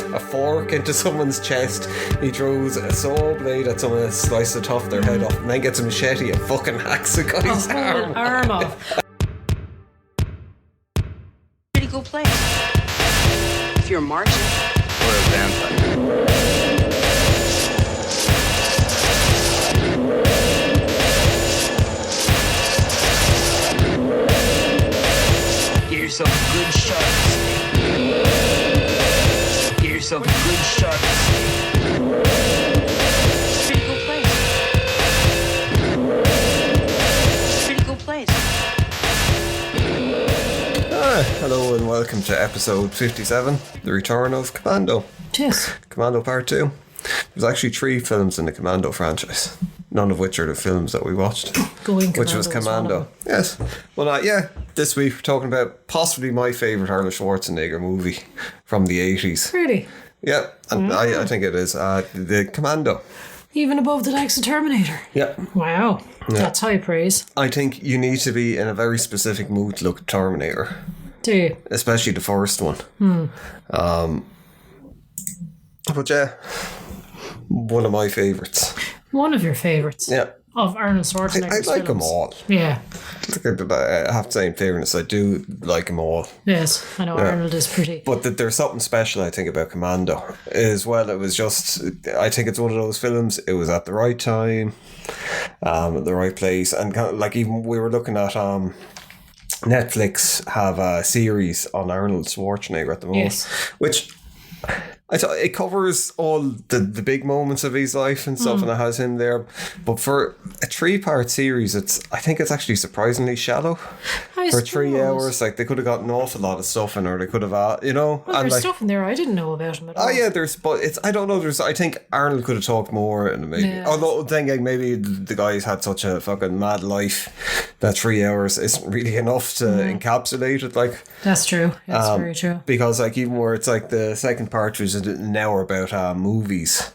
a fork into someone's chest. He throws a saw blade at someone that slices the top of their head off, and then gets a machete and fucking hacks a guy's arm off. Pretty cool place. If you're a Martian or a vampire. Get yourself a good shark steak. Get yourself a good shark steak. Pretty cool place. Pretty cool place. Hello and welcome to episode 57, The Return of Commando. Yes. Commando Part 2. There's actually 3 films in the Commando franchise, none of which are the films that we watched. Which was Commando. Yes. Well, this week we're talking about possibly my favourite Arnold Schwarzenegger movie from the 80s. Really? Yeah, and I think it is. The Commando. Even above the likes of Terminator? Yeah. Wow. Yeah. That's high praise. I think you need to be in a very specific mood to look at Terminator. Do you? Especially the first one. But yeah, one of my favourites. One of your favourites? Yeah. Of Arnold Schwarzenegger's I like films. them all. Yeah. I have to say, in fairness, I do like them all. Yes, I know Arnold is pretty. But there's something special, I think, about Commando as well. It was just, I think it's one of those films, it was at the right time, at the right place. And kind of like, even we were looking at Netflix have a series on Arnold Schwarzenegger at the moment, Yes. which I thought it covers all the big moments of his life and stuff, and it has him there. But for a 3-part series, I think it's actually surprisingly shallow. For 3 hours, like they could have got an awful lot of stuff in, or they could have, Well, there's like, stuff in there I didn't know about him at all. oh yeah, but I don't know. I think Arnold could have talked more, and maybe. Yeah. Although thinking maybe the guy's had such a fucking mad life that 3 hours isn't really enough to encapsulate it. Like That's true. That's very true. because like even where it's like the second part was an hour about movies.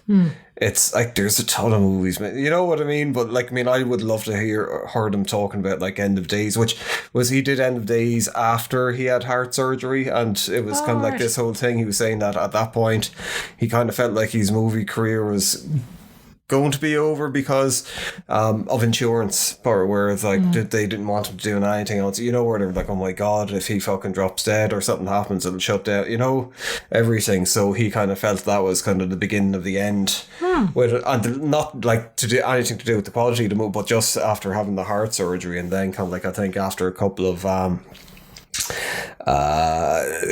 It's like there's a ton of movies, man. You know what I mean? But like, I mean, I would love to heard him talking about like End of Days, which was he did End of Days after he had heart surgery, and it was kind of like this whole thing. He was saying that at that point he kind of felt like his movie career was going to be over because of insurance part, where it's like they didn't want him to do anything else, you know, where they're like, oh my god, if he fucking drops dead or something happens, it'll shut down, you know, everything. So he kind of felt that was kind of the beginning of the end with it, and not like to do anything to do with the quality of the movie, but just after having the heart surgery, and then kind of like, I think after a couple of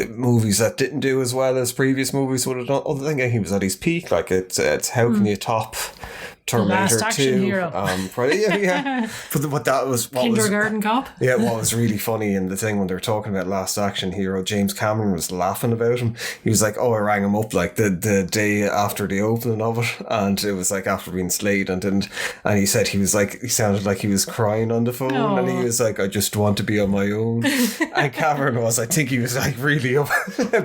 movies that didn't do as well as previous movies would have done. Other than he was at his peak, like it's how can you top Terminator 2? Hero. Yeah. But that was what Kindergarten Cop. Yeah, what was really funny in the thing when they were talking about Last Action Hero, James Cameron was laughing about him. He was like, "Oh, I rang him up like the day after the opening of it, and it was like after being slayed and he said he sounded like he was crying on the phone, and he was like, I just want to be on my own." And Cameron was, I think he was like really up,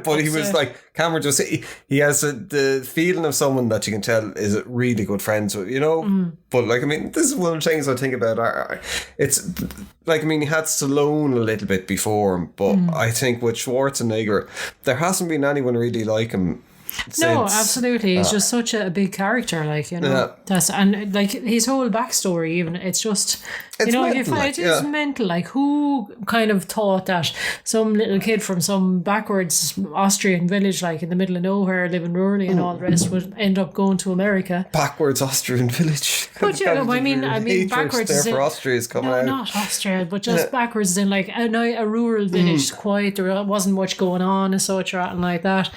but he was like, Cameron just he has the feeling of someone that you can tell is really good friends with, you know. But like, I mean, this is one of the things I think about. It's like, I mean, he had Stallone a little bit before him, but I think with Schwarzenegger, there hasn't been anyone really like him. No, absolutely. He's just such a big character, like, you know. Yeah. And like his whole backstory, even, it's just, It's you know, mental, it is mental. Like, who kind of thought that some little kid from some backwards Austrian village, like in the middle of nowhere, living rurally and all the rest, would end up going to America? Backwards Austrian village. But yeah, no, I mean backwards there is for Austria's coming out. No, not Austria, but just backwards in like a rural village, quiet. There wasn't much going on and such or anything like that.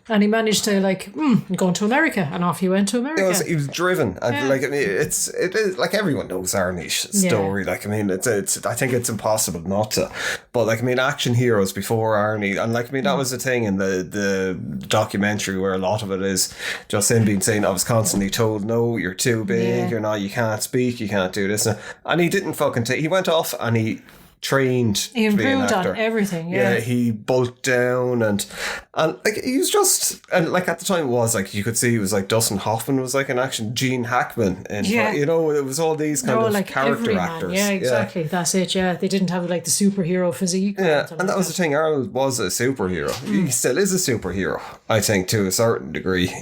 And he managed to like going to America, and off he went to America. He was driven, and like, I mean, it is like everyone knows Arnie's story. Like, I mean, it's I think it's impossible not to. But like, I mean, action heroes before Arnie, and like, I mean, that was the thing in the documentary where a lot of it is just him being saying, I was constantly told, no, you're too big, you're not, you can't speak, you can't do this, and he didn't fucking he went off and he trained He to be an improved actor. on everything. Yeah. He bulked down and like he was just, and like at the time it was like you could see it was like Dustin Hoffman was like an action, Gene Hackman, and you know, it was all these kind of like character everyman. actors. Yeah, exactly. That's it. Yeah, they didn't have like the superhero physique. Yeah, and that was the thing. Arnold was a superhero. He still is a superhero, I think, to a certain degree.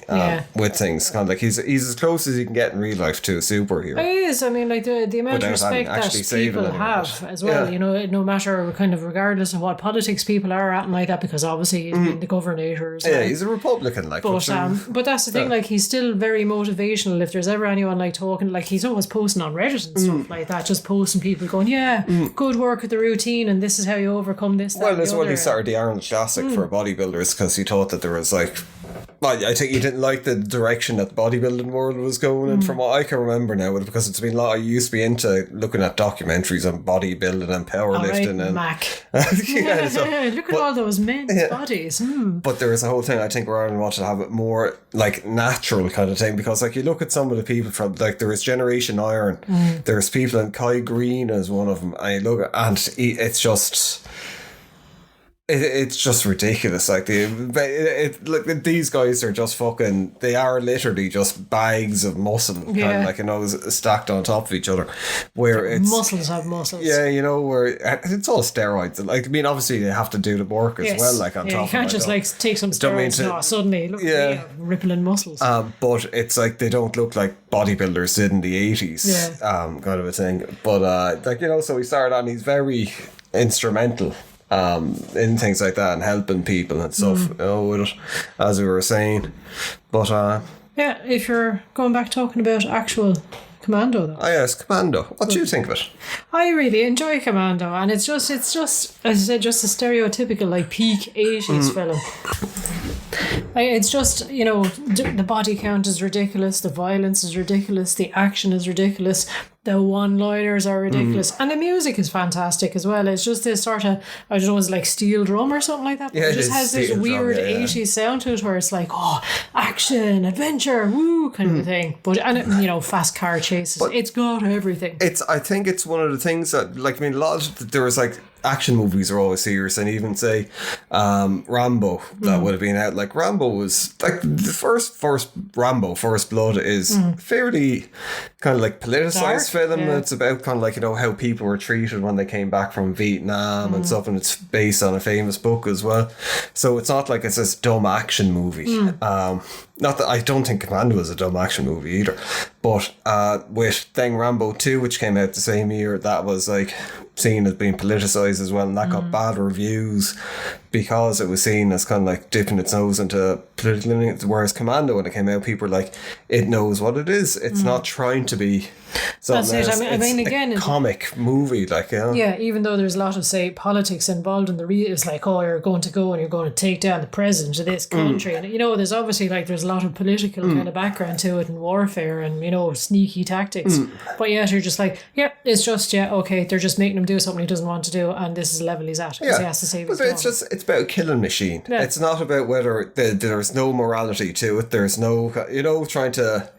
With things kind of like he's as close as you can get in real life to a superhero. He is. I mean, like the amount of Without respect actually that saving people anyone. have as well. Yeah. You know, no matter kind of regardless of what politics people are at and like that, because obviously he's been the governor as well. Yeah, he's a Republican, like. But that's the thing, like he's still very motivational. If there's ever anyone like talking, like he's always posting on Reddit and stuff like that, just posting people going, good work with the routine and this is how you overcome this. Well, that's what he started the Arnold Classic for bodybuilders because he thought that there was like, well, I think he didn't like the direction that the bodybuilding world was going in, from what I can remember now, because it's been a lot. I used to be into looking at documentaries on bodybuilding and powerlifting and Mac. Look at all those men's bodies. But there was a whole thing I think where Arnold wanted to have it more like natural kind of thing, because like you look at some of the people from like there was Generation Iron, there's people, and Kai Green is one of them. I look at, and it's just. It's just ridiculous. Like like these guys are just fucking. They are literally just bags of muscle, kind of like, you know, stacked on top of each other. Where it's muscles have muscles. Yeah, you know, where it's all steroids. Like, I mean, obviously they have to do the work as well. Like on top. You can't just like take some steroids and suddenly look rippling muscles. But it's like they don't look like bodybuilders did in the 80s. Kind of a thing. But like, you know, so he started on. He's very instrumental. In things like that and helping people and stuff, you know, with it, as we were saying. But if you're going back talking about actual Commando though. yes, Commando. What do you think of it? I really enjoy Commando, and it's just as I said, just a stereotypical like peak 80s film. It's just, you know, the body count is ridiculous, the violence is ridiculous, the action is ridiculous, the one-liners are ridiculous, and the music is fantastic as well. It's just this sort of, I don't know, it's like steel drum or something like that. But it just has this weird 80s sound to it where it's like, action, adventure, woo, kind of thing. But, and it, you know, fast car chases. But it's got everything. I think it's one of the things that, like, I mean, a lot of, there was like, action movies are always serious, and even say Rambo that would have been out. Like Rambo was like the first Rambo, First Blood is fairly kind of like politicized film. It's about kind of like, you know, how people were treated when they came back from Vietnam and stuff, and it's based on a famous book as well. So it's not like it's this dumb action movie. Not that I don't think Commando is a dumb action movie either, but with then Rambo 2, which came out the same year, that was like seen as being politicized as well, and that got bad reviews because it was seen as kind of like dipping its nose into political. Whereas Commando, when it came out, people were like, it knows what it is. It's not trying to be something else. I mean, again, a comic movie, like, you know? Yeah, even though there's a lot of, say, politics involved in the it's like, you're going to go and you're going to take down the president of this country, and you know, there's obviously like there's a lot of political kind of background to it and warfare and, you know, sneaky tactics. But yet you're just like, it's just okay, they're just making him do something he doesn't want to do, and this is the level he's at because he has to save his But it's about a killing machine. It's not about whether there's no morality to it. There's no, you know, trying to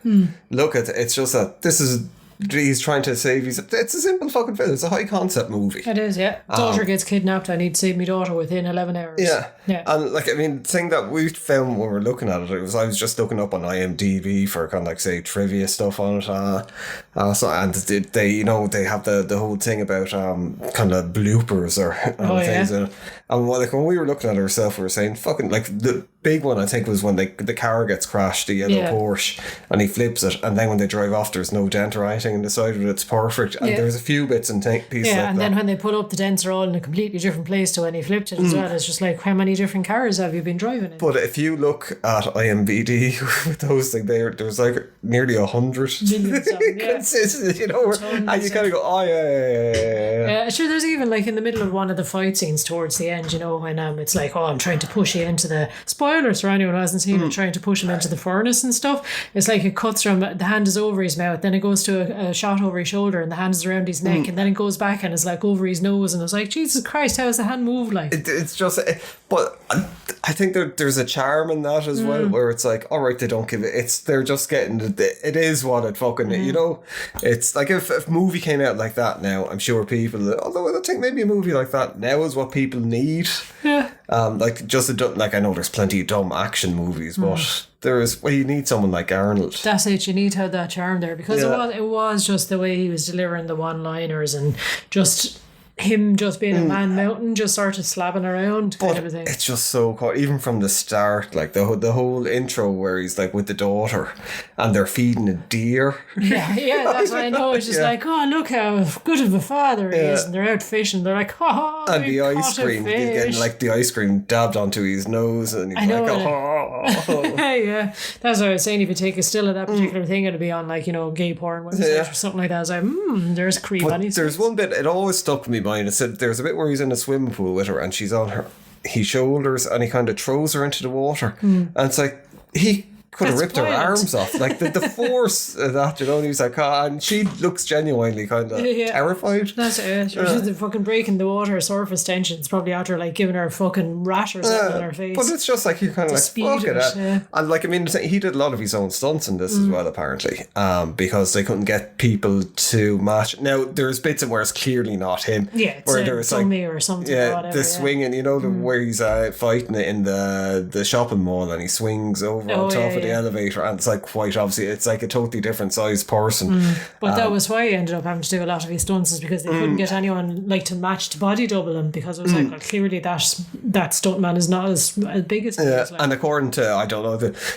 look at it. It's just that he's trying to save it's a simple fucking film. It's a high concept movie. It is, yeah. Daughter gets kidnapped. I need to save my daughter within 11 hours. Yeah. And like, I mean, the thing that we found when we were looking at it, I was just looking up on IMDb for kind of like, say, trivia stuff on it. And they, you know, they have the whole thing about kind of bloopers or things in it. And like when we were looking at it ourselves, we were saying fucking like the big one I think was when the car gets crashed, the yellow Porsche, and he flips it, and then when they drive off, there's no dent or anything in the side of it. It's perfect, and there's a few bits and pieces like that. And then when they pull up, the dents are all in a completely different place to when he flipped it as well. It's just like, how many different cars have you been driving in? But if you look at IMDb with those things, there's like nearly 100 millions of them, consistent, you know, and you kind of go, yeah. Sure, there's even like in the middle of one of the fight scenes towards the end, you know, when it's like, I'm trying to push you into the spoiler spoilers for anyone who hasn't seen it, trying to push him into the furnace and stuff. It's like it cuts from the hand is over his mouth, then it goes to a shot over his shoulder, and the hand is around his neck, and then it goes back and it's like over his nose, and it's like, Jesus Christ, how does the hand move like? It's just, but I think there's a charm in that as well, where it's like, all right, they don't give it. They're just getting it is what it fucking you know. It's like if a movie came out like that now, I'm sure people. Although I think maybe a movie like that now is what people need. Yeah. Like just like I know there's plenty of dumb action movies, but you need someone like Arnold. That's it. You need to have that charm there, because it was just the way he was delivering the one-liners, and just him just being a man mountain, just sort of slapping around kind of a thing. It's just so cool, even from the start, like the whole intro where he's like with the daughter and they're feeding a deer. Yeah, that's what I know. It's just like, oh, look how good of a father he is, and they're out fishing. They're like, oh, and the ice cream, he's getting like the ice cream dabbed onto his nose, and he's like, oh. Yeah, that's what I was saying. If you take a still of that particular thing, it'd be on like, gay porn website or something like that. I was like, there's creep on his There's one bit, it always stuck with me mind. It said there's a bit where he's in a swimming pool with her and she's on his shoulders, and he kind of throws her into the water, and it's like he could have ripped her arms off, like the force of that, and he's like, and she looks genuinely kind of terrified. That's it. She's fucking breaking the water surface tensions, probably after like giving her a fucking rash or something on her face. But it's just like, you're kind of like, fuck it. And like, I mean, he did a lot of his own stunts in this as well, apparently, because they couldn't get people to match. Now there's bits of where it's clearly not him, it's where a there's dummy or something, or whatever, the swinging, where he's fighting it in the shopping mall, and he swings over on top of the elevator, and it's like quite obviously it's like a totally different sized person. But that was why he ended up having to do a lot of his stunts, is because they couldn't get anyone like to match to body double him, because it was like, well, clearly that stuntman is not as big as he is. Like. And according to, I don't know,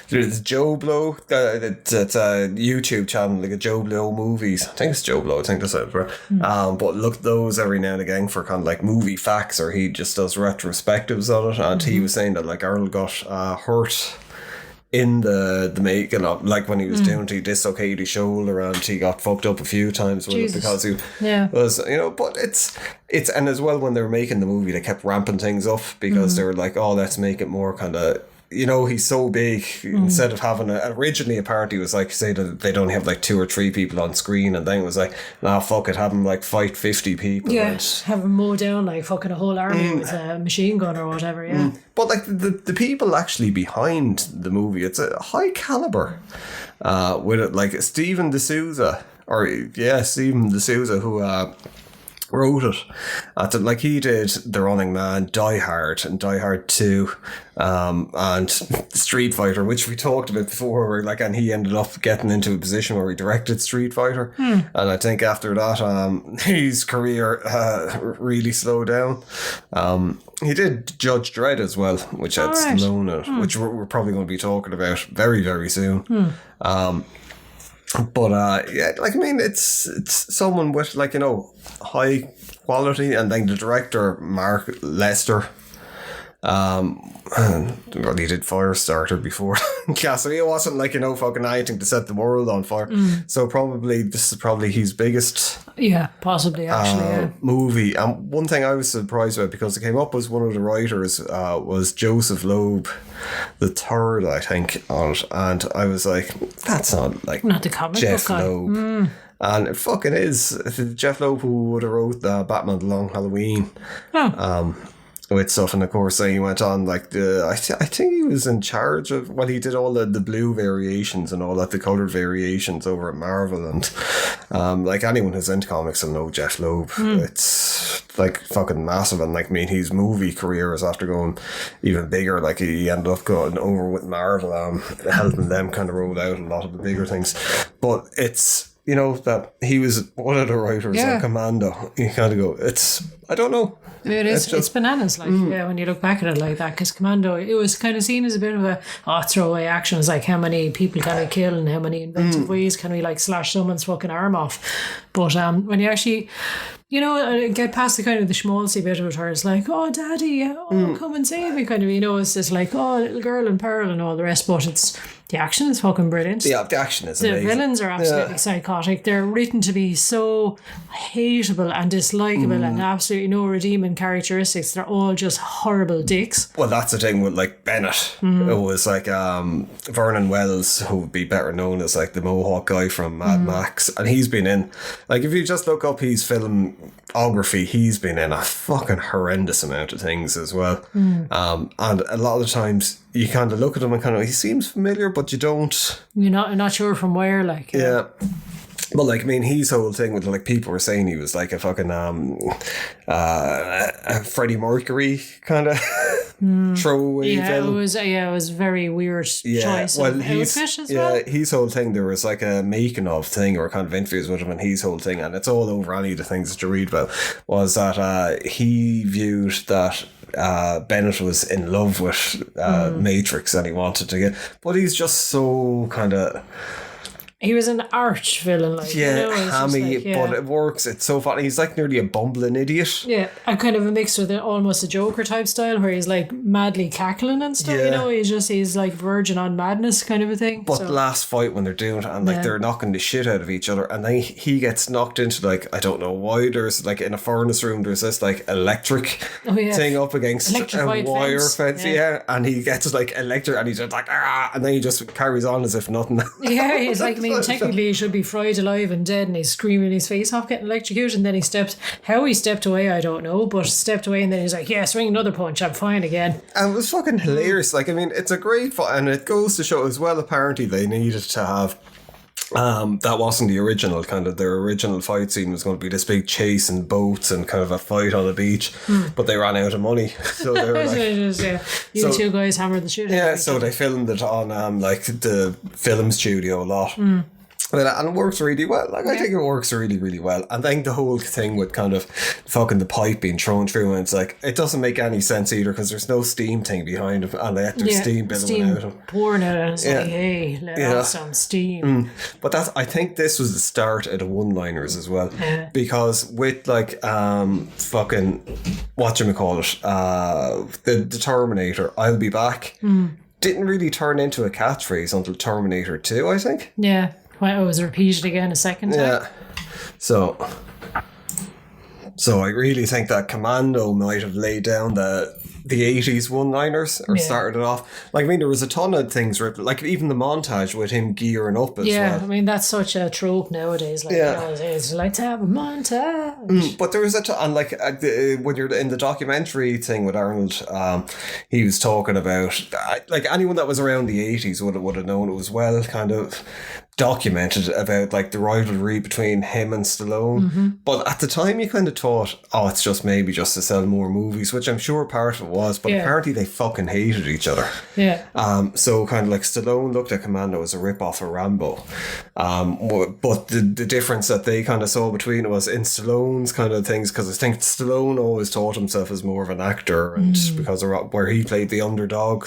there's Joe Blow, it's a YouTube channel, like a Joe Blow Movies. I think it's Joe Blow, I think that's it. But look at those every now and again for kind of like movie facts, or he just does retrospectives on it, and he was saying that like Arnold got hurt in the making of, like when he was doing it, he dislocated his shoulder and he got fucked up a few times with it, because he was, but it's and as well, when they were making the movie, they kept ramping things up, because they were like, oh, let's make it more kind of, he's so big, instead of having originally apparently it was like, say that they'd only have like 2 or 3 people on screen, and then it was like, nah, fuck it, have them like fight 50 people. Yeah, have them mow down like fucking a whole army with a machine gun or whatever, But like the people actually behind the movie, it's a high caliber with it, like Stephen D'Souza, who wrote it. Like he did The Running Man, Die Hard, and Die Hard 2, and Street Fighter, which we talked about before, where like, and he ended up getting into a position where he directed Street Fighter, and I think after that his career really slowed down. He did Judge Dredd as well, which had Stallone in it, which we're probably going to be talking about very, very soon. But like, I mean, it's someone with like, high quality, and then the director Mark Lester, well, he did Firestarter before. Yeah, so he wasn't like, fucking anything to set the world on fire. So this is probably his biggest possibly actually movie. And one thing I was surprised about, because it came up as one of the writers was Joseph Loeb the third, I think, on it, and I was like, that's not the comic Jeff book guy. Loeb. And it fucking is. It's Jeff Loeb who would have wrote Batman The Long Halloween. With stuff, and of course he went on like I think he was in charge of, well, he did all the blue variations and all that, the coloured variations over at Marvel, and like anyone who's into comics will know Jeff Loeb. It's like fucking massive, and like, I mean, his movie career is after going even bigger. Like he ended up going over with Marvel, helping them kind of roll out a lot of the bigger things. But it's, that he was one of the writers on Commando. You kind of go, I don't know. It is. It's bananas, like when you look back at it like that, because Commando, it was kind of seen as a bit of a throwaway action. It's like, how many people can I kill, and how many inventive ways can we like slash someone's fucking arm off? But when you actually You know, get past the kind of the schmaltzy bit of it, where it's like, oh, daddy, come and save me, kind of, you know, it's just like, oh, little girl in peril and all the rest, but the action is fucking brilliant. Yeah, the action is the amazing. villains are absolutely psychotic. They're written to be so hateable and dislikable and absolutely no redeeming characteristics. They're all just horrible dicks. Well, that's the thing with like Bennett. It was like Vernon Wells, who would be better known as like the Mohawk guy from Mad Max, and he's been in, like, if you just look up his filmography, he's been in a fucking horrendous amount of things as well. And a lot of the times you kind of look at him and kind of, he seems familiar, but you don't. You're not sure from where, like. Yeah. But like, I mean, his whole thing with, like, people were saying he was like a fucking a Freddie Mercury kind of throwaway villain. It was very weird choice of outfit as well. His whole thing, there was like a making of thing or kind of interviews with him, and his whole thing, and it's all over any of the things that you read about, was that he viewed that Bennett was in love with Matrix and he wanted to get, but he's just so kind of, he was an arch villain, like, hammy, like, but it works. It's so funny. He's like nearly a bumbling idiot. Yeah, and kind of a mix with almost a Joker type style, where he's like madly cackling and stuff. You know, he's like virgin on madness kind of a thing. But the last fight when they're doing it, and like they're knocking the shit out of each other, and then he gets knocked into, like, I don't know why, there's like in a furnace room, there's this like electric thing up against electrified a wire fence, and he gets like electric, and he's just like, and then he just carries on as if nothing. Yeah, he's like, technically he should be fried alive and dead, and he's screaming his face off getting electrocuted, and then he stepped away, I don't know, but stepped away, and then he's like, yeah, swing another punch, I'm fine again. And it was fucking hilarious. Like, I mean, it's a great fight, and it goes to show as well, apparently they needed to have that wasn't the original, kind of their original fight scene was going to be this big chase and boats and kind of a fight on the beach, but they ran out of money, so they were like, you two guys hammered the shit out of so they filmed it on like the film studio a lot. And it works really well. Like, I think it works really, really well. And then the whole thing with kind of fucking the pipe being thrown through, and it's like, it doesn't make any sense either, because there's no steam thing behind it, and they have their steam billowing out of them. Pouring it, and it's like, hey, let off some steam. But I think this was the start of the one-liners as well. Because with like fucking whatchamacallit, the Terminator, I'll be back, didn't really turn into a catchphrase until Terminator 2, I think. Yeah. Well, it was repeated again a second time. Yeah. So I really think that Commando might have laid down the 80s one-liners, or started it off. Like, I mean, there was a ton of things ripped, like even the montage with him gearing up as well. Yeah, I mean, that's such a trope nowadays. Like, it's like to have a montage. But there was and like when you're in the documentary thing with Arnold, he was talking about, like, anyone that was around the 80s would have known it was well kind of documented about like the rivalry between him and Stallone. But at the time you kind of thought, it's just maybe just to sell more movies, which I'm sure part of it was, but apparently they fucking hated each other. So kind of like Stallone looked at Commando as a rip-off of Rambo, but the difference that they kind of saw between it was in Stallone's kind of things, because I think Stallone always thought himself as more of an actor, and because of where he played the underdog,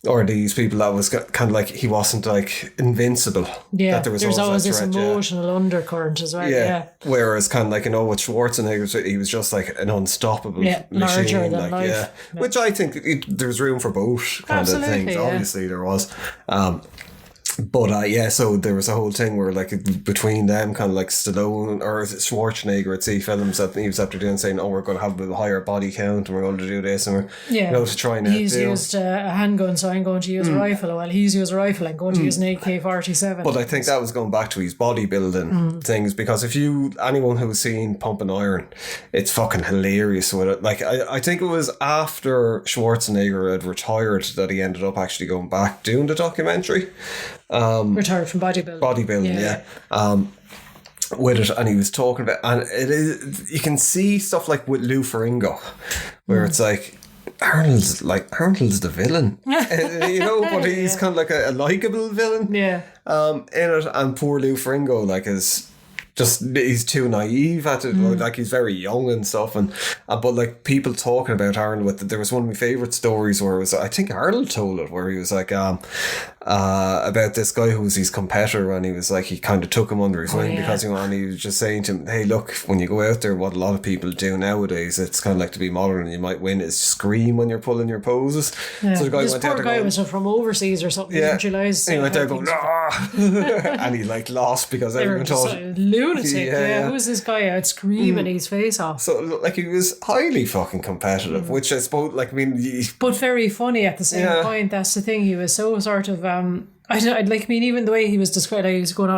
or these people that was kind of like, he wasn't like invincible. Yeah, there's always this emotional undercurrent as well. Yeah. Whereas kind of like, with Schwarzenegger, he was just like an unstoppable machine. Larger than like, life. Which I think there's room for both kind of things. Obviously there was. But so there was a whole thing where like between them, kind of like Stallone or Schwarzenegger would see films that he was after doing, saying, we're going to have a higher body count and we're going to do this, and we're to try and he's used a handgun, so I'm going to use a rifle. Well, he's used a rifle, I'm going to use an AK-47. But I think that was going back to his bodybuilding things, because if anyone who's seen Pumping Iron, it's fucking hilarious with it. Like, I think it was after Schwarzenegger had retired that he ended up actually going back doing the documentary. Retired from bodybuilding. With it, and he was talking about, and it is, you can see stuff like with Lou Ferrigno, where it's like, Arnold's the villain, but he's kind of like a likeable villain. In it, and poor Lou Ferrigno, like, is just he's too naive at it. Like he's very young and stuff, and but like people talking about Arnold with it. There was one of my favourite stories where it was, I think Arnold told it, where he was like about this guy who was his competitor, and he was like, he kind of took him under his wing because he was just saying to him, hey look, when you go out there, what a lot of people do nowadays, it's kind of like to be modern and you might win, is scream when you're pulling your poses. So the guy this went poor out there guy going, was from overseas or something. He didn't realise. and he went there going, "Ah!" and he like lost because everyone thought lunatic. Who was this guy out screaming his face off? So like he was highly fucking competitive, which I suppose, like, I mean, but very funny at the same point. That's the thing. He was so sort of even the way he was described, he was going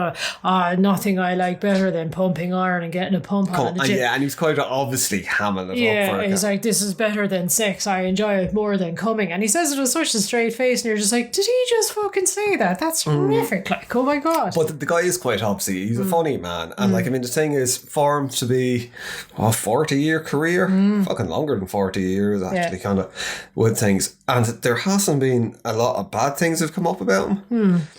on, nothing I like better than pumping iron and getting a pump on the gym. Yeah, and he was quite obviously hamming it up. Yeah, he's like, this is better than sex. I enjoy it more than coming. And he says it with such a straight face, and you're just like, did he just fucking say that? That's horrific. Like, oh my God. But the guy is quite obviously, he's a funny man. And like, I mean, the thing is, for him to be a 40-year career, fucking longer than 40 years, actually, kind of, with things. And there hasn't been a lot of bad things that have come up about him.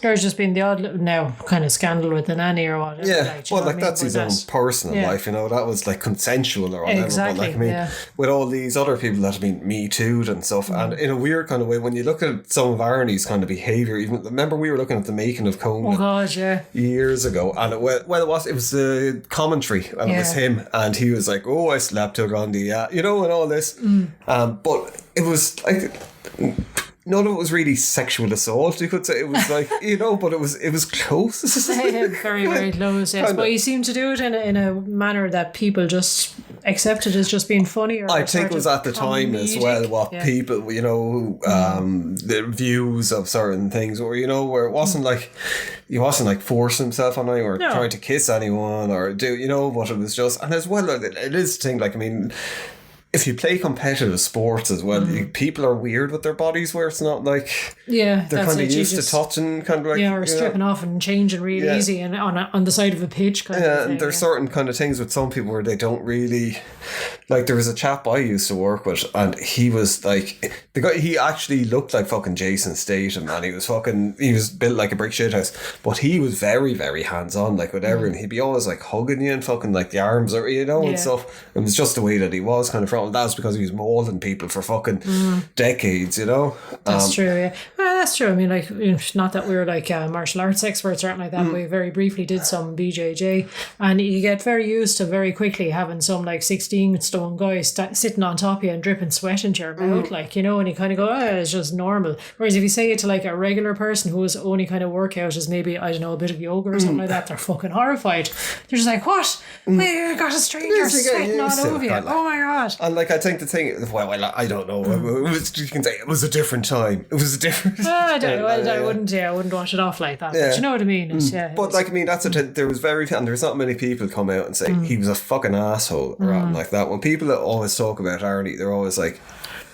There's just been the odd little kind of scandal with the nanny or whatever. Yeah, well, like that's his own personal life, you know, that was like consensual or whatever. Exactly, but like, I mean, with all these other people that have been Me Too'd and stuff, and in a weird kind of way, when you look at some of Arnie's kind of behaviour, even remember we were looking at the making of Conan. Oh God, yeah. Years ago, and it was the commentary, and it was him, and he was like, oh, I slept till Gandhi, you know, and all this. But it was like, none of it was really sexual assault, you could say. It was like, you know, but it was close. Very, very close, yes. But he seemed to do it in a manner that people just accepted as just being funny. Or I think it was at the time as well, what people, you know, the views of certain things, or, you know, where it wasn't like, he wasn't like forcing himself on anyone or trying to kiss anyone or do, you know, but it was just, and as well, it is the thing, like, I mean, if you play competitive sports as well, people are weird with their bodies, where it's not like they're kind of used to touching, kind of like, or stripping off and changing really easy and on the side of a pitch kind of thing. And there's certain kind of things with some people where they don't really, like, there was a chap I used to work with, and he was like, the guy, he actually looked like fucking Jason Statham, and he was built like a brick shit house, but he was very, very hands on, like with everyone. He'd be always like hugging you and fucking like the arms, or, you know, and stuff. It was just the way that he was kind of from. That's because he was moulding people for fucking decades, you know. That's true, yeah. Well, that's true. I mean, like, not that we're like martial arts experts or anything like that, but we very briefly did some BJJ, and you get very used to very quickly having some like 16-stone guy sitting on top of you and dripping sweat into your mouth, like, you know, and you kind of go, it's just normal. Whereas if you say it to like a regular person whose only kind of workout is maybe, I don't know, a bit of yoga or something like that, they're fucking horrified. They're just like, what? We got a stranger sweating all over you. Oh my God. And like, I think the thing, well, I don't know. You can say it was a different time. It was a different. I wouldn't wash it off like that. But you know what I mean? But like, I mean, that's there's not many people come out and say he was a fucking asshole or anything like that. When people always talk about Arnie, they're always like,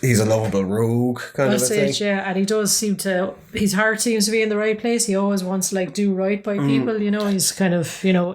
he's a lovable rogue kind of a thing. And he does seem to, his heart seems to be in the right place. He always wants to like do right by people, you know. He's kind of, you know,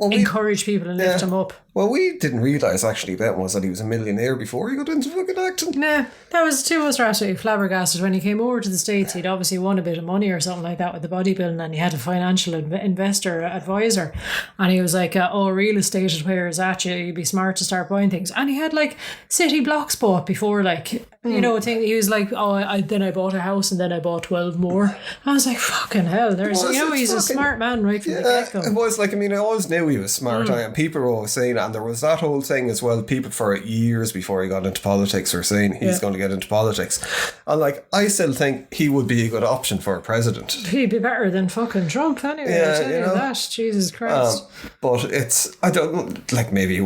encourage people and lift them up. Well, we didn't realise actually that he was a millionaire before he got into fucking acting. Nah, that was two of us were absolutely flabbergasted when he came over to the States. He'd obviously won a bit of money or something like that with the bodybuilding, and he had a financial investor advisor, and he was like, real estate is where it's at, you'd be smart to start buying things. And he had like city blocks bought before, like, you know, he was like, then I bought a house and then I bought 12 more. I was like, fucking hell, he's a smart man right from the get-go. It was like, I mean, I always knew he was smart, and people were always saying that. And there was that whole thing as well. People for years before he got into politics were saying he's going to get into politics. And like, I still think he would be a good option for a president. He'd be better than fucking Trump anyway. I tell you that. Jesus Christ. But it's, I don't, like, maybe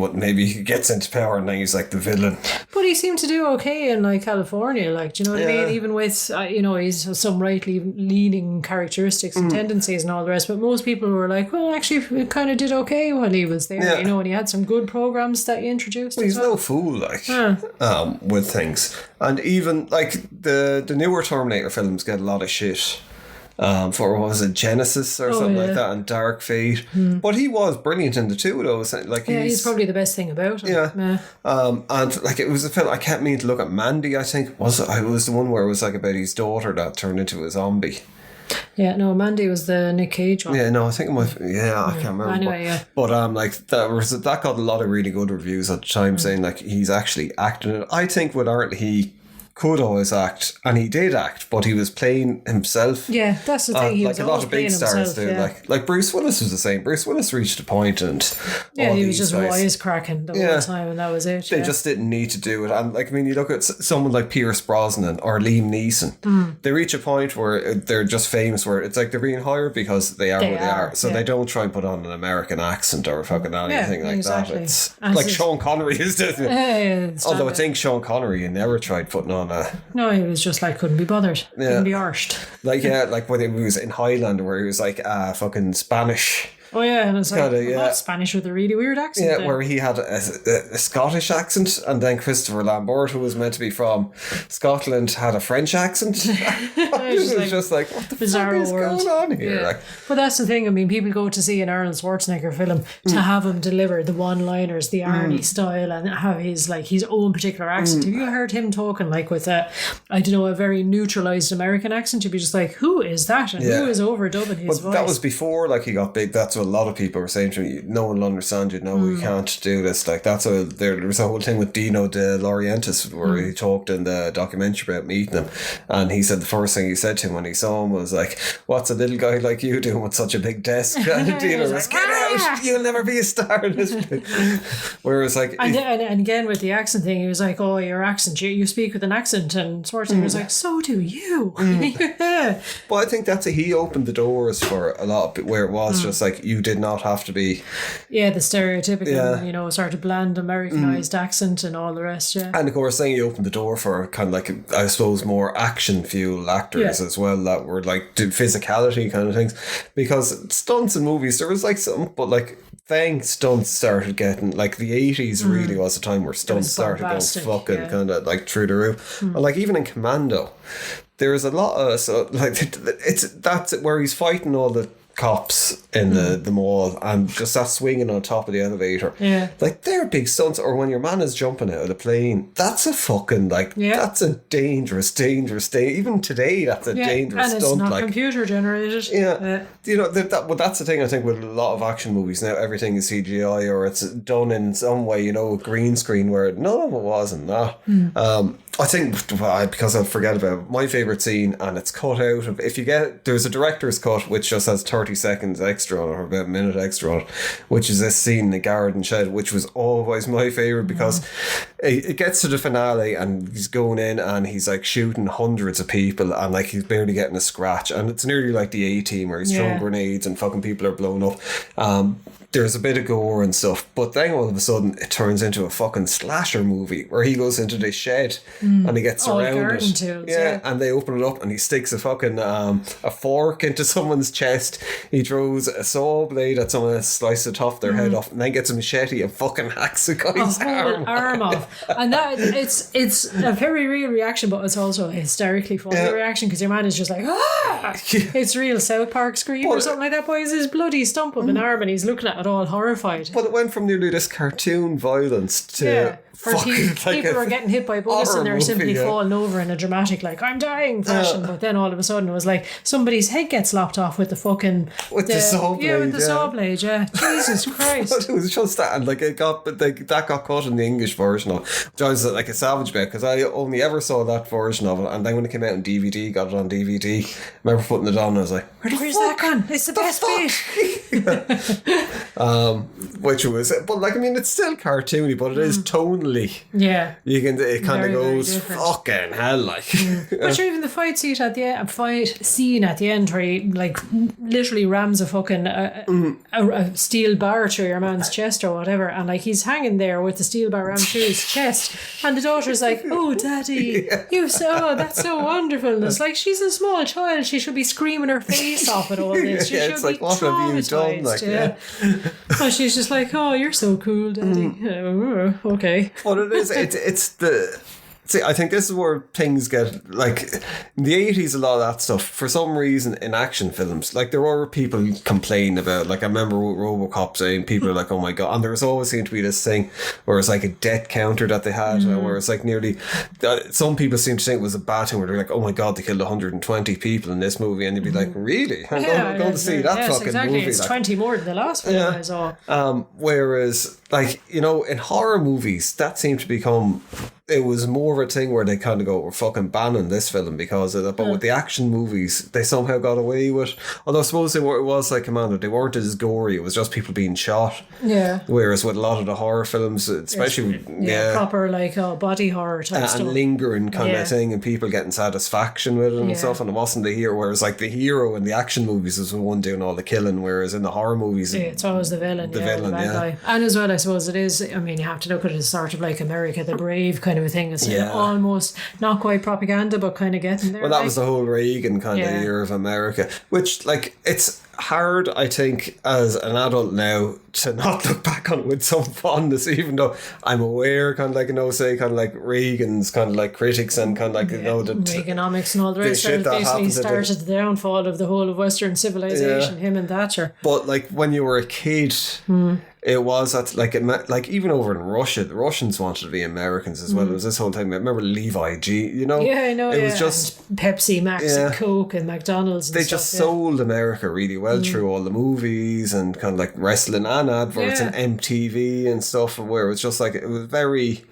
he gets into power and then he's like the villain. But he seemed to do okay in like California, like, do you know what I mean? Even with, you know, he's some leaning characteristics and tendencies and all the rest. But most people were like, well, actually, he kind of did okay while he was there, you know, and he had some good programs that he introduced. Well, he's no fool, like, with things. And even like the newer Terminator films get a lot of shit for, what was it, Genesis or something like that, and Dark Fate. But he was brilliant in the two of those. Like, he's probably the best thing about him. And like, it was a film, I kept meaning to look at Mandy, I think. It was the one where it was like about his daughter that turned into a zombie. Yeah, no, Mandy was the Nick Cage one. Yeah, no, I think it might. Yeah, I can't remember. Anyway, yeah. But like that got a lot of really good reviews at the time, saying like he's actually acting it. I think with art he could always act, and he did act, but he was playing himself. Yeah, that's the thing. He like was a lot of big stars himself, do. yeah. Like Bruce Willis was the same. Bruce Willis reached a point, and he was just guys, wisecracking the whole time, and that was it. They just didn't need to do it. And like, I mean, you look at someone like Pierce Brosnan or Liam Neeson. They reach a point where they're just famous, where it's like they're being hired because they are what they are. So they don't try and put on an American accent or fucking anything like that. It's like Sean Connery is doing it. Although I think Sean Connery, he never tried putting on a... No, he was just like, couldn't be bothered. Couldn't be arsed. Like when he was in Highlander, where he was like fucking Spanish. Oh yeah, and it's like kinda, Spanish with a really weird accent. Yeah, then. where he had a Scottish accent, and then Christopher Lambert, who was meant to be from Scotland, had a French accent. It was just like, what the fuck is going on here? Yeah. Like, but that's the thing. I mean, people go to see an Arnold Schwarzenegger film to have him deliver the one-liners, the Arnie style, and have his own particular accent. Have you heard him talking like with a very neutralized American accent? You'd be just like, who is that? And who is overdubbing his voice? That was before he got big. That's what a lot of people were saying to me. No one will understand you. No, we can't do this. Like there was a whole thing with Dino De Laurentiis where he talked in the documentary about meeting him, and he said the first thing he said to him when he saw him was like, "What's a little guy like you doing with such a big desk?" And Dino was, "Get out! You'll never be a star in this place." Whereas and again with the accent thing, he was like, "Oh, your accent, you speak with an accent," and Schwarzenegger was like, "So do you." But I think he opened the doors for a lot of where it was just like you did not have to be the stereotypical sort of bland Americanized accent and all the rest. And of course saying he opened the door for kind of like, I suppose, more action fuel actors as well, that were like do physicality kind of things, because stunts in movies there was like some, but like then stunts started getting like the 80s really was a time where stunts started going fucking kind of like through the roof. And like even in Commando there is a lot of that's where he's fighting all the cops in the mall and just that swinging on top of the elevator. Yeah. Like they're big stunts. Or when your man is jumping out of the plane, that's a fucking that's a dangerous thing. Even today, that's a dangerous stunt. And it's not computer generated. Yeah. You know, that's the thing I think with a lot of action movies now, everything is CGI or it's done in some way, green screen, where none of it wasn't that. I think, because I'll forget about it, my favourite scene, and it's cut out of, there's a director's cut which just has 30 seconds extra on it, or about a minute extra on it, which is this scene in the garden shed, which was always my favourite, because it gets to the finale and he's going in and he's like shooting hundreds of people and like he's barely getting a scratch, and it's nearly like the A-Team where he's throwing grenades and fucking people are blown up. There's a bit of gore and stuff, but then all of a sudden it turns into a fucking slasher movie where he goes into this shed and he gets surrounded. Tools, and they open it up and he sticks a fucking a fork into someone's chest. He throws a saw blade at someone and slices the top of their head off, and then gets a machete and fucking hacks a guy's arm off. And that it's a very real reaction, but it's also a hysterically funny reaction, because your man is just like, it's real South Park scream or something like that. Boy, is his bloody stump of an arm and he's looking at it all horrified. But it went from nearly this cartoon violence to people are getting hit by bullets and they're simply falling over in a dramatic I'm dying fashion. But then all of a sudden it was like somebody's head gets lopped off with the fucking the saw blade. Saw blade. Jesus Christ. But it was just that, and that got cut in the English version of it, which I was like a savage bit, because I only ever saw that version of it, and then when it came out on DVD, got it on DVD, I remember putting it on and I was like, where's that gone? It's the best bit. Which was, but it's still cartoony, but it is tonally. Yeah, it kind of goes fucking hell, But even the fight scene at the end, where he literally rams a fucking a steel bar through your man's chest or whatever, and he's hanging there with the steel bar rammed through his chest, and the daughter's like, "Oh, daddy, that's so wonderful." And it's like, she's a small child; she should be screaming her face off at all this. She should be traumatized. What have you done? And she's just like, "Oh, you're so cool, daddy." Okay. What it is, it's See, I think this is where things get, like, in the 80s, a lot of that stuff, for some reason, in action films, like, there were people complaining about, like, I remember with RoboCop saying, people are like, oh my God, and there was always seemed to be this thing where it's like a death counter that they had, where it's like nearly, some people seem to think it was a bad thing, where they're like, oh my God, they killed 120 people in this movie, and you'd be like, really? I'm going to see that fucking movie. It's like, 20 more than the last film I saw. Whereas, like, you know, in horror movies, that seemed to become, it was more of a thing where they kind of go, we're fucking banning this film because of that. But with the action movies, they somehow got away with, although I suppose it was like Commando, they weren't as gory, it was just people being shot. Yeah. Whereas with a lot of the horror films, especially proper like body horror type stuff. And lingering kind of thing, and people getting satisfaction with it and stuff, and it wasn't the hero, whereas like the hero in the action movies is the one doing all the killing, whereas in the horror movies it's always the villain, the bad guy. And as well, I suppose it is, I mean, you have to look at it as sort of like America the Brave kind of a thing. It's almost not quite propaganda, but kind of getting there. Well, that was the whole Reagan kind of year of America, which, like, it's hard, I think, as an adult now to not look back on it with some fondness, even though I'm aware, kind of like, you know, say, kind of like Reagan's kind of like critics and kind of like, you know, the Reaganomics and all the rest of it basically started the downfall of the whole of Western civilization, him and Thatcher. But like when you were a kid, it was at like even over in Russia, the Russians wanted to be Americans as well. It was this whole thing. I remember Levi G. You know, I know. It was just and Pepsi Max and Coke and McDonald's. And they just sold America really well through all the movies and kind of like wrestling and adverts and MTV and stuff. Where it was just like, it was very,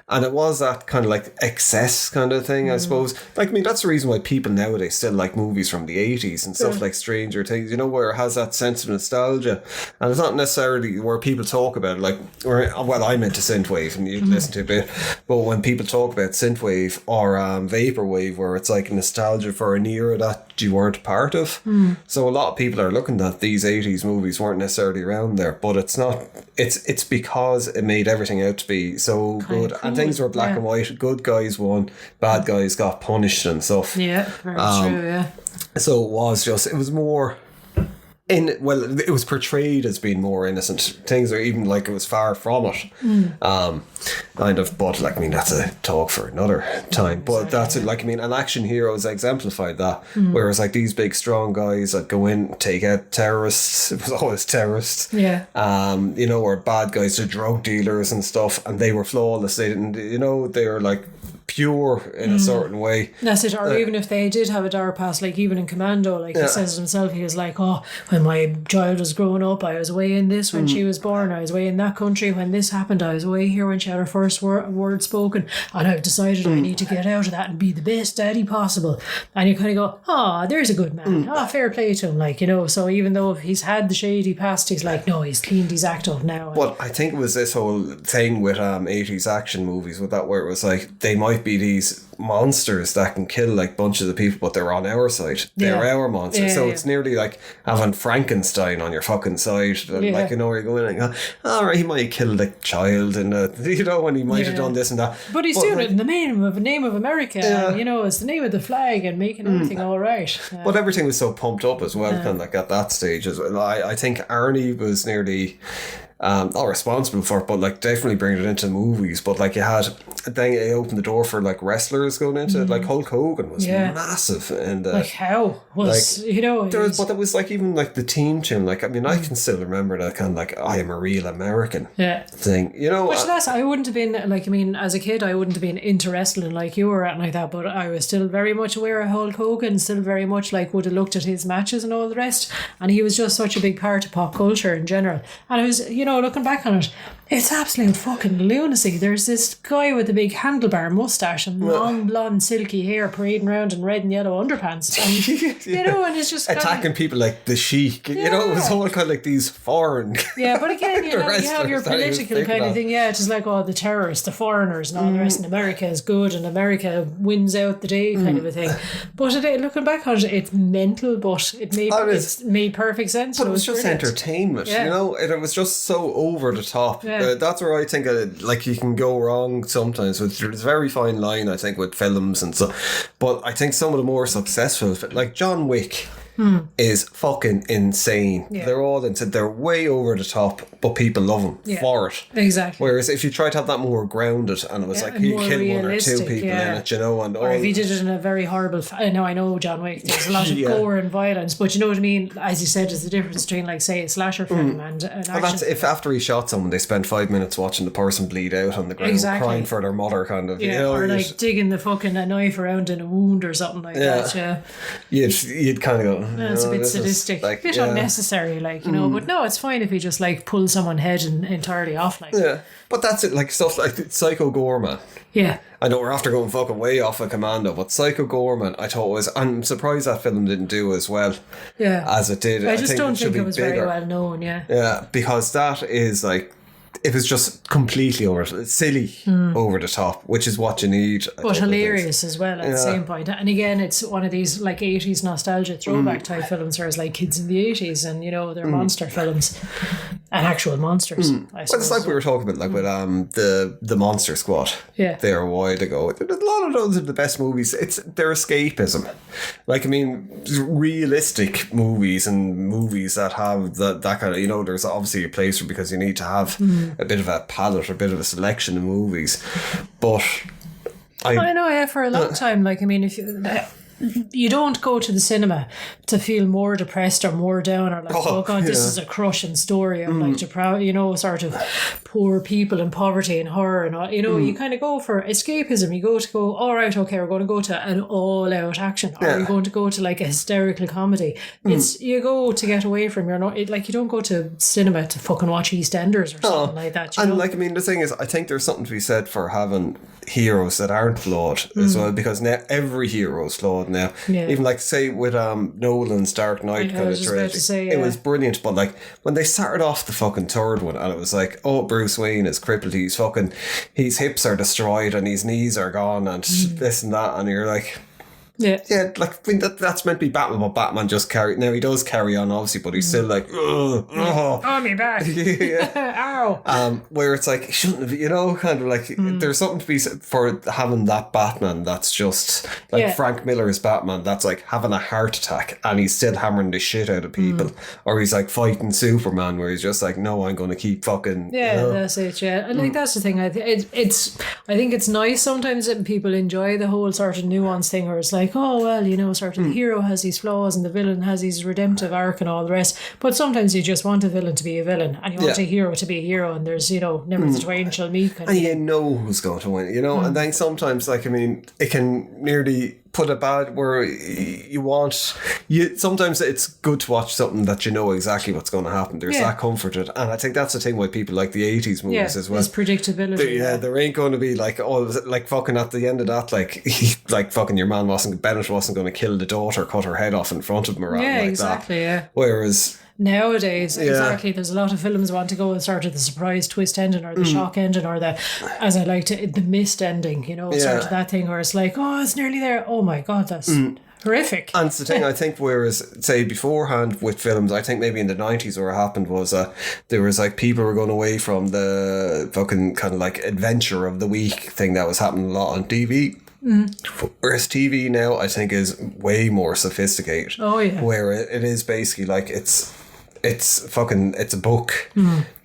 and it was that kind of like excess kind of thing. I suppose. Like, I mean, that's the reason why people nowadays still like movies from the 80s and stuff like Stranger Things. You know, where it has that sense of nostalgia, and it's not necessarily where people talk about it, like, well, I'm into synthwave and you listen to a bit, but when people talk about synthwave or vaporwave, where it's like nostalgia for an era that you weren't part of, so a lot of people are looking at these 80s movies weren't necessarily around there, but it's not, it's because it made everything out to be so good, and things were black and white, good guys won, bad guys got punished and stuff. Very true. So it was more it was portrayed as being more innocent things, or even like it was far from it. Kind of, but like, I mean, that's a talk for another time. But that's it. Like, I mean, and action heroes exemplified that. Whereas like these big strong guys that go in, take out terrorists. It was always terrorists. Yeah. You know, or bad guys, the drug dealers and stuff, and they were flawless. They didn't. You know, they were like pure in a certain way. That's it. Or even if they did have a dark past, like even in Commando, like he says himself, he was like, oh, when my child was growing up, I was away in this when she was born, I was away in that country when this happened, I was away here when she had her first word spoken, and I've decided I need to get out of that and be the best daddy possible. And you kind of go, oh, there's a good man. Fair play to him, like, you know. So even though he's had the shady past, he's like, no, he's cleaned his act up now. Well, I think it was this whole thing with 80s action movies with that, where it was like, they might be these monsters that can kill like bunches of people, but they're on our side. They're our monsters. So it's nearly like having Frankenstein on your fucking side. Like, you know, where you're going like, all right, he might have killed a child, and you know, and he might have done this and that. But he's doing it in the name of America. And, you know, it's the name of the flag and making everything all right. But everything was so pumped up as well, kind of like at that stage as well. I think Arnie was nearly not responsible for it, but like definitely bringing it into movies. But like, you had, then it opened the door for like wrestlers going into it. Like Hulk Hogan was massive, and like how was, like, you know, there was, but it was like even like the team tune. Like, I mean, I can still remember that kind of like, I am a real American thing, you know. Which I wouldn't have been like, I mean, as a kid I wouldn't have been into wrestling like you were at like that, but I was still very much aware of Hulk Hogan, still very much like would have looked at his matches and all the rest, and he was just such a big part of pop culture in general. And I was, you know, looking back on it, it's absolute fucking lunacy. There's this guy with a big handlebar mustache and long blonde silky hair parading around in red and yellow underpants, and you know, and it's just attacking people like the Sheik. You know, it was all kind of like these foreign. But again, you know, you have your political kind of thing. Yeah, it's just like, oh, the terrorists, the foreigners, and all the rest. And America is good, and America wins out the day, kind of a thing. But looking back on it, it's mental, but it made perfect sense. But it was just brilliant entertainment. You know, it was just so over the top. That's where I think like you can go wrong sometimes. There's a very fine line, I think, with films and stuff. But I think some of the more successful, like John Wick, is fucking insane. Yeah. They're all insane. They're way over the top, but people love them for it. Exactly. Whereas if you try to have that more grounded, and it was like and you more kill one or two realistic, people in it, you know, and or if you did it in a very horrible. I know John Wick. There's a lot of gore and violence, but you know what I mean. As you said, there's a difference between, like, say, a slasher film and an action. Well, that's if after he shot someone, they spent 5 minutes watching the person bleed out on the ground, crying for their mother, kind of. Yeah, you know, or like digging the fucking knife around in a wound or something like that. Yeah, you'd kind of go. Yeah, it's a bit sadistic, like, a bit unnecessary, like, you know. But no, it's fine if you just like pull someone's head entirely off, like. Yeah, but that's it. Like stuff like Psycho Gorman. Yeah. I know we're after going fucking way off of Commando, but Psycho Gorman, I thought was. I'm surprised that film didn't do as well. Yeah. As it did. I just don't think it was bigger. very well known. Yeah. Yeah, because that is like. It was just completely silly, over the top, which is what you need. But hilarious as well at the same point. And again, it's one of these like 80s nostalgia throwback type films, whereas like kids in the 80s, and you know, they're monster films and actual monsters. I suppose. Well, it's like we were talking about, like with the Monster Squad. Yeah. There a while ago. A lot of those are the best movies. It's their escapism. Like, I mean, realistic movies and movies that have that kind of, you know, there's obviously a place for, because you need to have a bit of a palette, a bit of a selection of movies. But I know, yeah, for a long time, like, I mean, if you don't go to the cinema to feel more depressed or more down, or like, oh God, this is a crushing story of like you know, sort of poor people and poverty and horror and all, you know. You kind of go for escapism. You go, all right, okay, we're going to go to an all-out action, or you're going to go to like a hysterical comedy. It's you go to get away from your like, you don't go to cinema to fucking watch EastEnders or something like that, you know? Like, I mean, the thing is, I think there's something to be said for having heroes that aren't flawed as well, because now every hero is flawed now. Even like, say with Nolan's Dark Knight kind of trilogy, it was brilliant. But like when they started off the fucking third one, and it was like, oh, Bruce Wayne is crippled, his hips are destroyed and his knees are gone and this and that, and you're like, yeah, like, I mean, that's meant to be Batman, but Batman just he does carry on, obviously, but he's still like, oh, me back. Ow. Where it's like, shouldn't have, you know, kind of like, there's something to be said for having that Batman that's just like Frank Miller's Batman, that's like having a heart attack and he's still hammering the shit out of people, or he's like fighting Superman, where he's just like, no, I'm going to keep fucking. Yeah, you know? That's it. Yeah, and like that's the thing. I think it's nice sometimes that people enjoy the whole sort of nuance thing, where it's like, oh well, you know, sort of the hero has these flaws and the villain has his redemptive arc and all the rest. But sometimes you just want a villain to be a villain, and you want a hero to be a hero, and there's, you know, never the twain shall meet kind of thing. You know who's going to win, you know. And then sometimes, like, I mean, it can nearly put a bad where sometimes it's good to watch something that you know exactly what's going to happen. There's that comfort in it, and I think that's the thing why people like the 80s movies as well. There's predictability. There ain't going to be like, oh, like fucking at the end of that, like fucking your man Bennett wasn't going to kill the daughter, cut her head off in front of him, or like exactly, that. Whereas nowadays, exactly, there's a lot of films want to go with sort of the surprise twist ending, or the shock ending, or the, as I like to, the missed ending, you know, sort of that thing where it's like, oh, it's nearly there, oh my God, that's horrific. And it's the thing, I think, whereas, say, beforehand with films, I think maybe in the 90s where it happened was there was like people were going away from the fucking kind of like adventure of the week thing that was happening a lot on TV. Whereas TV now, I think, is way more sophisticated. Oh yeah, where it is basically like it's a book.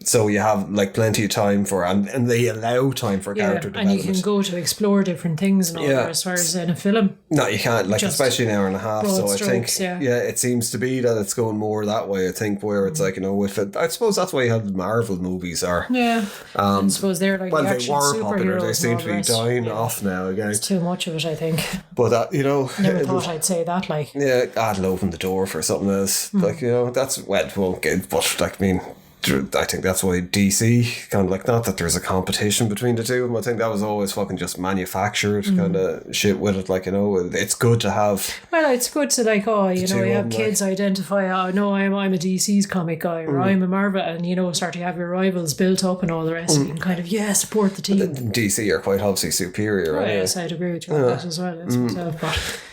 So you have like plenty of time for, and they allow time for character development. And you can go to explore different things and all that, as far as in a film. No, you can't, like, especially an hour and a half. So I think, strokes, it seems to be that it's going more that way, I think, where it's like, you know, with it, I suppose that's why you have the Marvel movies are. Yeah. I suppose they're like, well, the action they were popular, they seem to be dying off off now again. It's too much of it, I think. But, you know. Never thought I'd say that, like. Yeah, I'd open the door for something else. Like, you know, that's, well, it won't get, but, like, I mean, I think that's why DC kind of like, not that there's a competition between the two of them. I think that was always fucking just manufactured kind of shit with it. Like, you know, it's good to have. Well, it's good to like, oh, you know, you have kids identify, oh no, I'm a DC's comic guy, or I'm a Marvel, and you know, start to have your rivals built up and all the rest. You can kind of support the team. DC are quite obviously superior. Right? Yes, I'd agree with you on that as well. Myself,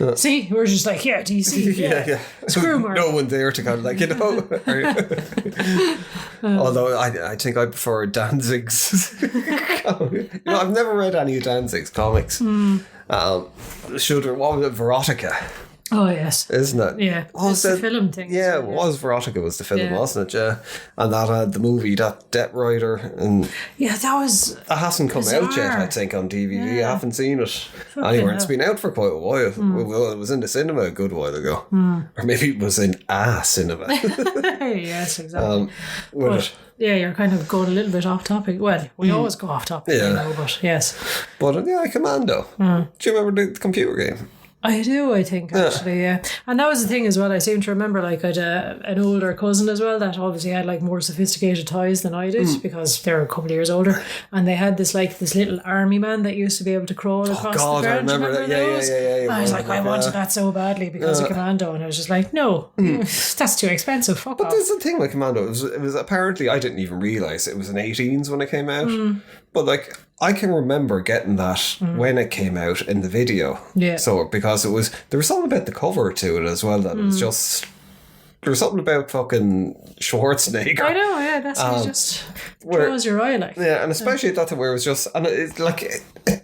but see, we're just like, DC, yeah. Screw Marvel. No one there to kind of like, you know. Although I think I prefer Danzig's. You know, I've never read any of Danzig's comics. What was it, Verotica? Oh, yes. Isn't it? Yeah. Oh, It's the film thing. Yeah, as well, it was Veronica was the film, Yeah. wasn't it? Yeah. And that had the movie, that Debt Rider, and Yeah, that was... it hasn't come out yet, Bizarre. I think, on DVD. Yeah. I haven't seen it anywhere. It's hell. been out for quite a while. Well, it was in the cinema a good while ago. Or maybe it was in a cinema. yes, exactly. With But, it. yeah, you're kind of going a little bit off topic. Well, we always go off topic, Yeah. you know, but yes. But yeah, Commando. Do you remember the computer game? I do, I think, actually, yeah. And that was the thing as well. I seem to remember, like, I had an older cousin as well that obviously had, like, more sophisticated toys than I did because they were a couple of years older. And they had this little army man that used to be able to crawl across God, the I ground. Do you remember that. Yeah, those? yeah. I was like, I wanted that so badly because of Commando. And I was just like, no, that's too expensive. Fuck But off. there's the thing with Commando. It was apparently, I didn't even realise it was an 18s when it came out. But like, I can remember getting that when it came out in the video. Yeah. So, because there was something about the cover to it as well that it was just, there was something about fucking Schwarzenegger. I know, yeah, that's just where- draws your eye, like. Yeah, and especially at that time where it was just, and it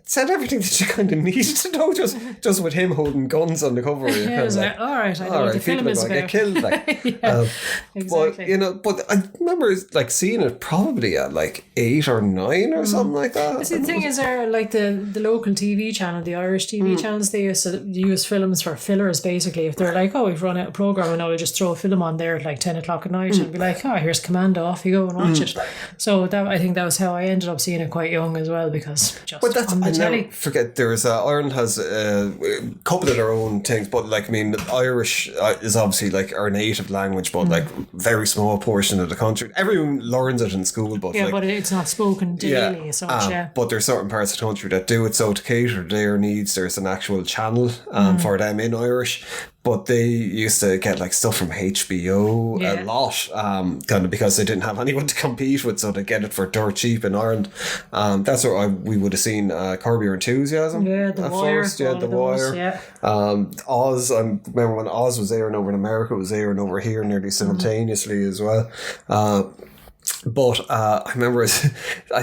said everything that you kind of needed to know, just with him holding guns on the cover. You're Yeah, kind it of was like, like, all right, I know all what right, the film people are is going to about. get killed. Like, Yeah, exactly. but I remember like seeing it probably at like 8 or 9 or something like that. See, the thing is, like the local TV channel, the Irish TV channels, they used to use films for fillers, basically. If they're like, oh, we've run out of programme and now we'll just throw a film on there at like 10 o'clock at night and be like, oh, here's Commando, off you go and watch it. So I think that was how I ended up seeing it quite young as well, because just But that's, on the I telly. never forget, there's Ireland has a couple of their own things, but like, I mean, Irish is obviously like our native language, but like very small portion of the country. Everyone learns it in school, but Yeah, like, but it's not spoken daily as such, yeah. But there's certain parts of the country that do it, so to cater to their needs, there's an actual channel for them in Irish. But they used to get like stuff from HBO a lot, kind of because they didn't have anyone to compete with, so they get it for dirt cheap in Ireland. That's where we would have seen Curb Your Enthusiasm. Yeah, The at Wire. first. Yeah, all The of those, Wire. Yeah. Oz, I remember when Oz was airing over in America, it was airing over here nearly simultaneously as well. But I remember, I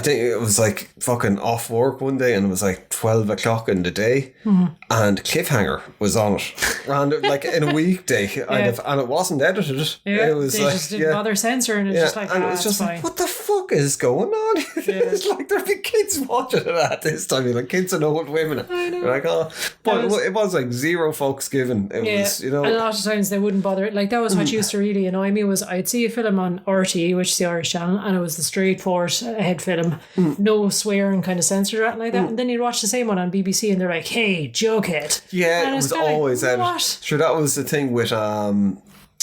think it was like fucking off work one day and it was like 12 o'clock in the day and Cliffhanger was on it. And like in a weekday, and it wasn't edited. Yeah, It was they like, just didn't bother censoring it. Just like, and it was it's just fine. like, what the fuck is going on? It's like there'd be kids watching it at this time. You're like kids and old women. I know. You're like, oh, but it was like zero fucks given. It was, you know. And a lot of times they wouldn't bother. Like, that was what used to really annoy me, was I'd see a film on RTE, which is the Irish channel, and it was the straightforward head film, no swearing, kind of censored or anything like that. And then you'd watch the same one on BBC and they're like, hey, Jughead. Yeah, And it it's was kinda like, always edited. what? Sure, that was the thing with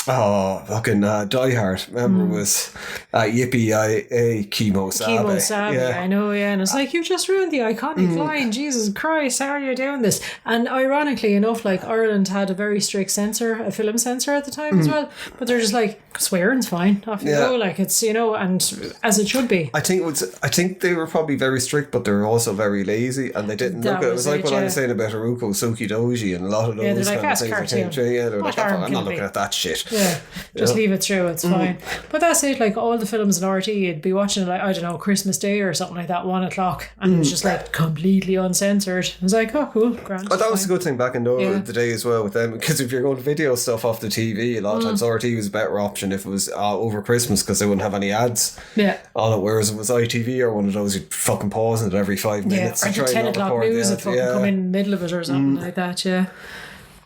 fucking Die Hard. Remember, it was Yippee Chemo Sabe. Chemo Sabe, Yeah. I know, yeah. And it's like, you just ruined the iconic line. Jesus Christ, how are you doing this? And ironically enough, like, Ireland had a very strict a film censor at the time as well. But they're just like, swearing's fine. Off you Yeah. go. Like, it's, you know, and as it should be. I think they were probably very strict, but they were also very lazy, and they didn't That look at it. It was was like it, what I yeah. was saying about Haruko Suki Doji and a lot of those Yeah, they're like, kind of that's things that came cartoon. through. Yeah, they're What like, harm I'm can not it looking be? at that shit. Yeah, just leave it through, it's fine. But that's it, like all the films in RT, you'd be watching it like, I don't know, Christmas Day or something like that, 1 o'clock, and it was just like completely uncensored. It was like, oh, cool, grand. But that was a fine. good thing back in the day as well with them, because if you're going to video stuff off the TV, a lot of times RT was a better option if it was over Christmas, because they wouldn't have any ads Yeah. on it, whereas it was ITV or one of those, you'd fucking pause it every 5 Yeah, minutes or to the try 10 and o'clock record the news would ad. fucking come in the middle of it or something like that, yeah.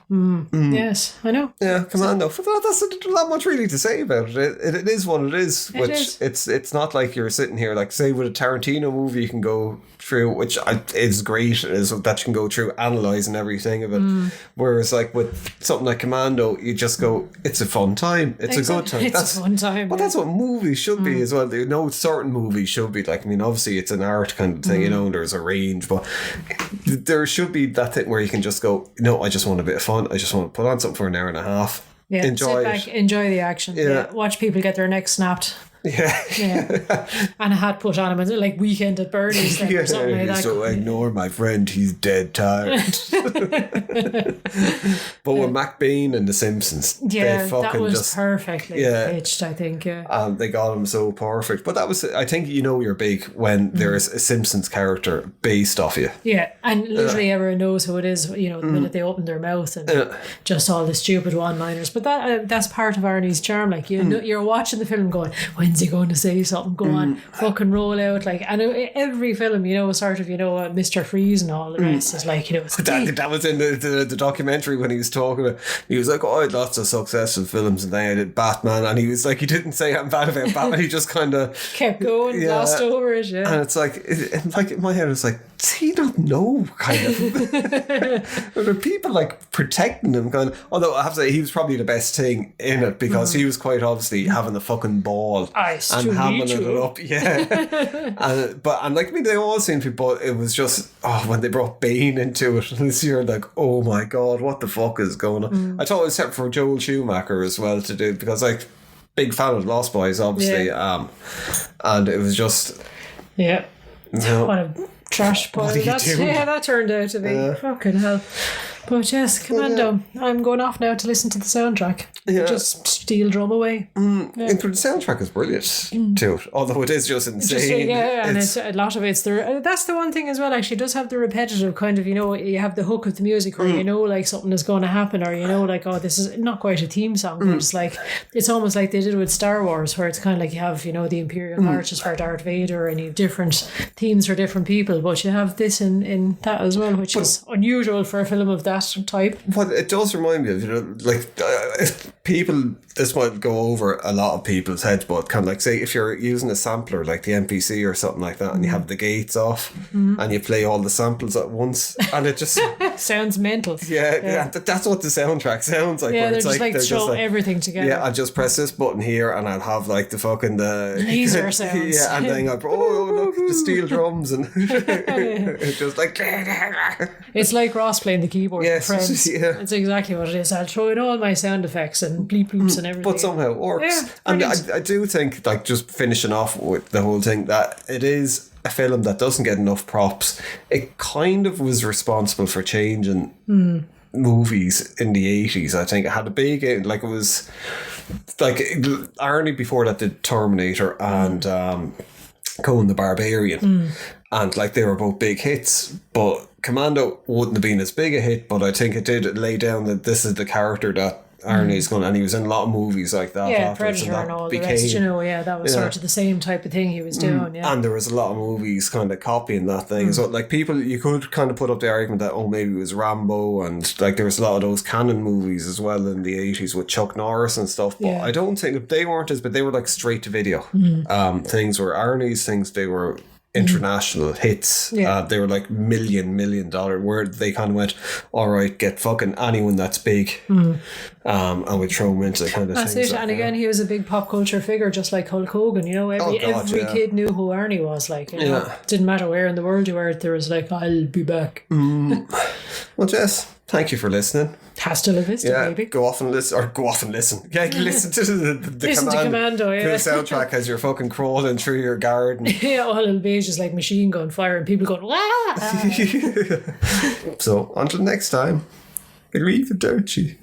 Yes, I know. Yeah, Commando. That's not much really to say about it. It is what it is. is. It's not like you're sitting here like, say, with a Tarantino movie you can go through, which is great, is that you can go through analysing everything of it. Whereas like with something like Commando, you just go, it's a fun time. It's a good time. It's a fun time. But yeah. that's what movies should be as well. You know, certain movies should be like, I mean, obviously it's an art kind of thing, you know, there's a range, but there should be that thing where you can just go, no, I just want a bit of fun. I just want to put on something for an hour and a half. Yeah, Enjoy sit back, it. enjoy the action. Yeah. Yeah. Watch people get their necks snapped. Yeah. And a hat put on him, and like Weekend at Bernie's then, or something like that. So ignore my friend, he's dead tired. But with Mac Bean and The Simpsons, Yeah, they fucking that was just perfectly pitched, I think, they got him so perfect. But that was, I think, you're big when there's a Simpsons character based off you. Yeah, and literally everyone knows who it is, the minute they open their mouth, and just all the stupid one-liners. But that's part of Arnie's charm. Like, you're watching the film going, when's he going to say something? Go on, fucking roll out. Like, and every film, sort of, Mr. Freeze and all the rest is like, it's that was in the documentary when he was talking. He was like, I had lots of successful films, and then I did Batman, and he was like, he didn't say I'm bad about Batman. He just kind of kept going, glossed over it. Yeah, and it's like, in my head, it's like, does he not know? Kind of. There are people like protecting him. Going, although I have to say, he was probably the best thing in it because he was quite obviously having the fucking ball and hamming it up. Yeah, they all seem to be, but it was just when they brought Bane into it this year, like, oh my god, what the fuck is going on? I thought it was set for Joel Schumacher as well to do, because like, big fan of Lost Boys, obviously, and it was just what a trash pile that turned out to be. Fucking hell. But yes, Commando. I'm going off now to listen to the soundtrack. Just steel drum away. And the soundtrack is brilliant too, although it is just insane. And it's a lot of it's that's the one thing as well. Actually, it does have the repetitive kind of, you have the hook of the music where like something is going to happen, or like, this is not quite a theme song, but it's like, it's almost like they did with Star Wars, where it's kind of like you have the Imperial marches for Darth Vader, and you have different themes for different people, but you have this in that as well, which is unusual for a film of that type. But it does remind me of, this might go over a lot of people's heads, but kind of like, say, if you're using a sampler like the MPC or something like that, and you have the gates off and you play all the samples at once, and it just sounds mental. That's what the soundtrack sounds like. Yeah, they're just like throw everything together. Yeah, I'll just press this button here and I'll have like the fucking laser sounds. Yeah, and then look, the steel drums, and it's just like it's like Ross playing the keyboard. Yes, Friends. Yeah. It's exactly what it is. I'll throw in all my sound effects and bleep bloops and everything. But somehow it works. And I do think, like, just finishing off with the whole thing, that it is a film that doesn't get enough props. It kind of was responsible for changing movies in the 80s. I think it had a big, like, it was like Arnie before that did Terminator and Conan the Barbarian. And like, they were both big hits, but Commando wouldn't have been as big a hit, but I think it did lay down that this is the character that Arnie's going, and he was in a lot of movies like that. Yeah, Predator and all the rest, that was sort of the same type of thing he was doing. And there was a lot of movies kind of copying that thing. So like, people, you could kind of put up the argument that, maybe it was Rambo, and like there was a lot of those canon movies as well in the 80s with Chuck Norris and stuff, but I don't think they weren't but they were like straight to video things. Were Arnie's things, they were international hits. They were like $1 million where they kind of went, all right, get fucking anyone that's big, and we throw them into the kind of that's things. It. And again, he was a big pop culture figure, just like Hulk Hogan. Every kid knew who Arnie was. Like, didn't matter where in the world you were. There was like, I'll be back. Well, Jess, thank you for listening. Hasta la vista, baby. Go off and listen. Yeah, listen to the Commando, the soundtrack as you're fucking crawling through your garden. All it'll be is just like machine gun fire and people going, wah! So, until next time, believe it, don't you?